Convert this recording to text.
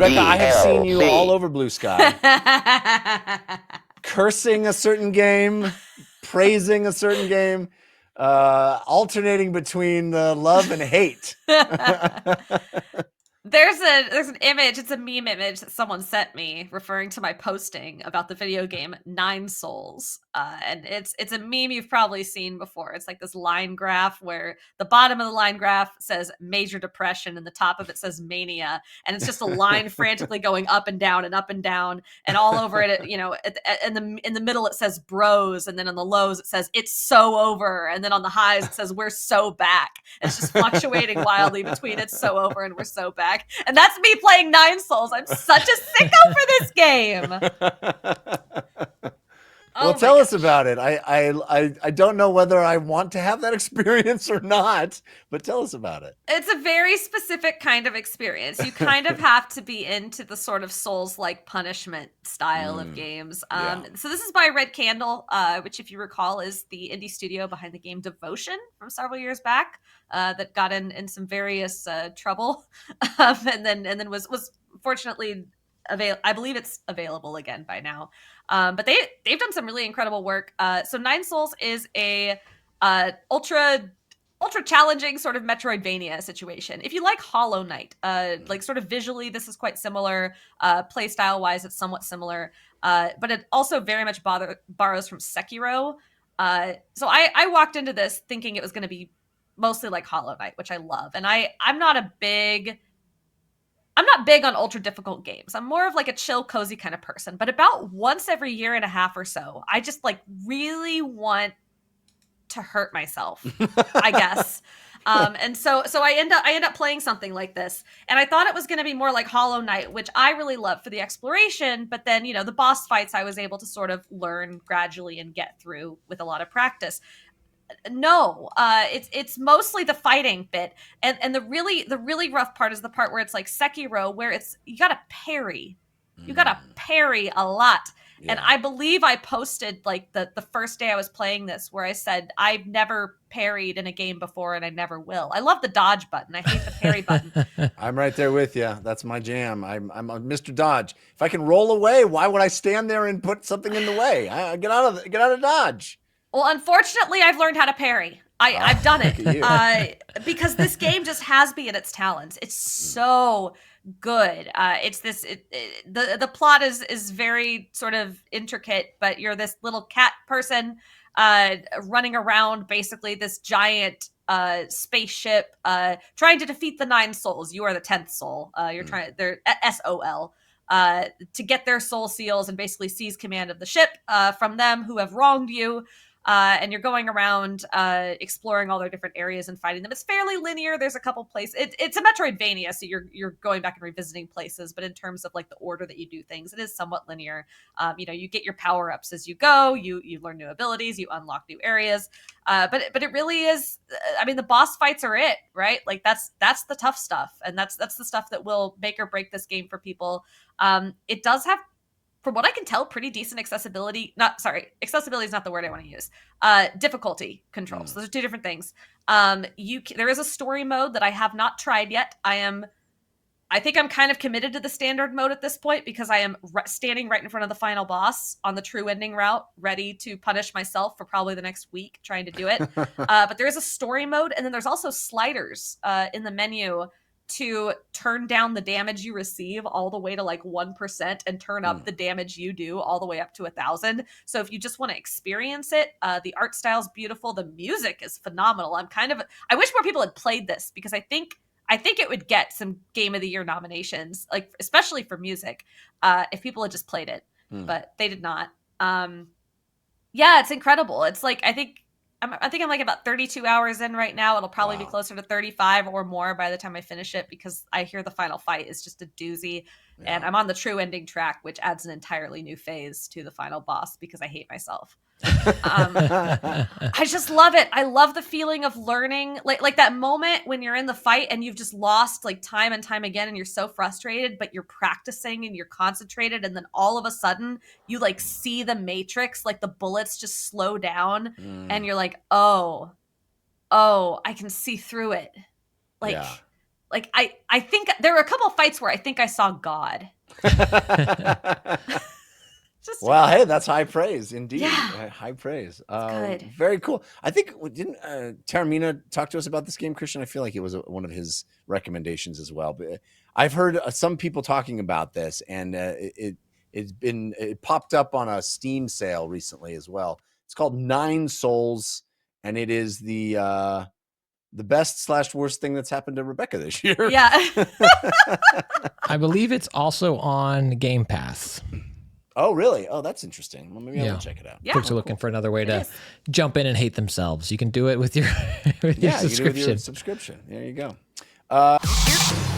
Rebekah, I have seen you all DLC. over Blue Sky, cursing a certain game, praising a certain game, alternating between the love and hate. There's an image, it's a meme image that someone sent me referring to my posting about the video game Nine Souls. And it's a meme you've probably seen before. It's like this line graph where the bottom of the line graph says major depression and the top of it says mania. And it's just a line frantically going up and down and up and down. And all over it, you know, in the middle it says bros, and then on the lows it says it's so over. And then on the highs it says we're so back. And it's just fluctuating wildly between it's so over and we're so back. And that's me playing Nine Souls. I'm such a sicko for this game. Well, tell us about it. I don't know whether I want to have that experience or not, but tell us about it. It's a very specific kind of experience. You kind of have to be into the sort of Souls-like punishment style of games. So this is by Red Candle, which, if you recall, is the indie studio behind the game Devotion from several years back, that got in some various trouble, and then was fortunately I believe it's available again by now. But they've done some really incredible work. So Nine Souls is a ultra challenging sort of Metroidvania situation. If you like Hollow Knight, like sort of visually, this is quite similar. Play style wise, it's somewhat similar. But it also very much borrows from Sekiro. So I walked into this thinking it was going to be mostly like Hollow Knight, which I love. And I'm not big on ultra difficult games. I'm more of like a chill, cozy kind of person. But about once every year and a half or so, I just like really want to hurt myself, I guess. And so I end up playing something like this. And I thought it was going to be more like Hollow Knight, which I really love for the exploration. But then, you know, the boss fights I was able to sort of learn gradually and get through with a lot of practice. No, it's mostly the fighting bit, and the really rough part is the part where it's like Sekiro, where it's you gotta parry a lot. Yeah. And I believe I posted like the first day I was playing this where I said I've never parried in a game before and I never will. I love the dodge button. I hate the parry button. I'm right there with you. That's my jam. I'm a Mr. Dodge. If I can roll away, why would I stand there and put something in the way? Get out of dodge. Well, unfortunately, I've learned how to parry. I've done it because this game just has me in its talons. It's so good. It's this. The plot is very sort of intricate, but you're this little cat person running around basically this giant spaceship, trying to defeat the Nine Souls. You are the 10th soul. You're trying. They're SOL. To get their soul seals and basically seize command of the ship from them who have wronged you. And you're going around exploring all their different areas and fighting them. It's fairly linear. There's a couple places. It's a Metroidvania, so you're going back and revisiting places. But in terms of like the order that you do things, it is somewhat linear. You know, you get your power ups as you go. You learn new abilities. You unlock new areas. But it really is. I mean, the boss fights are it, right? Like that's the tough stuff, and that's the stuff that will make or break this game for people. It does have, from what I can tell, pretty decent accessibility. Accessibility is not the word I want to use. Difficulty controls. Those are two different things. There is a story mode that I have not tried yet. I think I'm kind of committed to the standard mode at this point because I am standing right in front of the final boss on the true ending route, ready to punish myself for probably the next week trying to do it. But there is a story mode, and then there's also sliders in the menu to turn down the damage you receive all the way to like 1% and turn up the damage you do all the way up to 1,000. So if you just want to experience it, the art style is beautiful. The music is phenomenal. I wish more people had played this because I think it would get some Game of the Year nominations, like especially for music, if people had just played it, but they did not. Yeah, it's incredible. It's like, I think I'm like about 32 hours in right now. It'll probably be closer to 35 or more by the time I finish it because I hear the final fight is just a doozy. Yeah. And I'm on the true ending track, which adds an entirely new phase to the final boss because I hate myself. I just love it. I love the feeling of learning, like that moment when you're in the fight and you've just lost like time and time again and you're so frustrated, but you're practicing and you're concentrated, and then all of a sudden you like see the matrix, like the bullets just slow down and you're like, oh, I can see through it. Like like I think there were a couple of fights where I think I saw God. Just Well, hey, that's high praise indeed. Yeah. High praise. good. Very cool. I think didn't Taramina talk to us about this game, Christian? I feel like it was one of his recommendations as well. But I've heard some people talking about this, and it popped up on a Steam sale recently as well. It's called Nine Souls, and it is the best / worst thing that's happened to Rebekah this year. Yeah. I believe it's also on Game Pass. Oh, really? Oh, that's interesting. Well, maybe I Yeah. will check it out. Yeah. Folks are looking for another way It to is. jump in and hate themselves. You can do it with your with your Yeah, you do it with subscription. your subscription. There you go.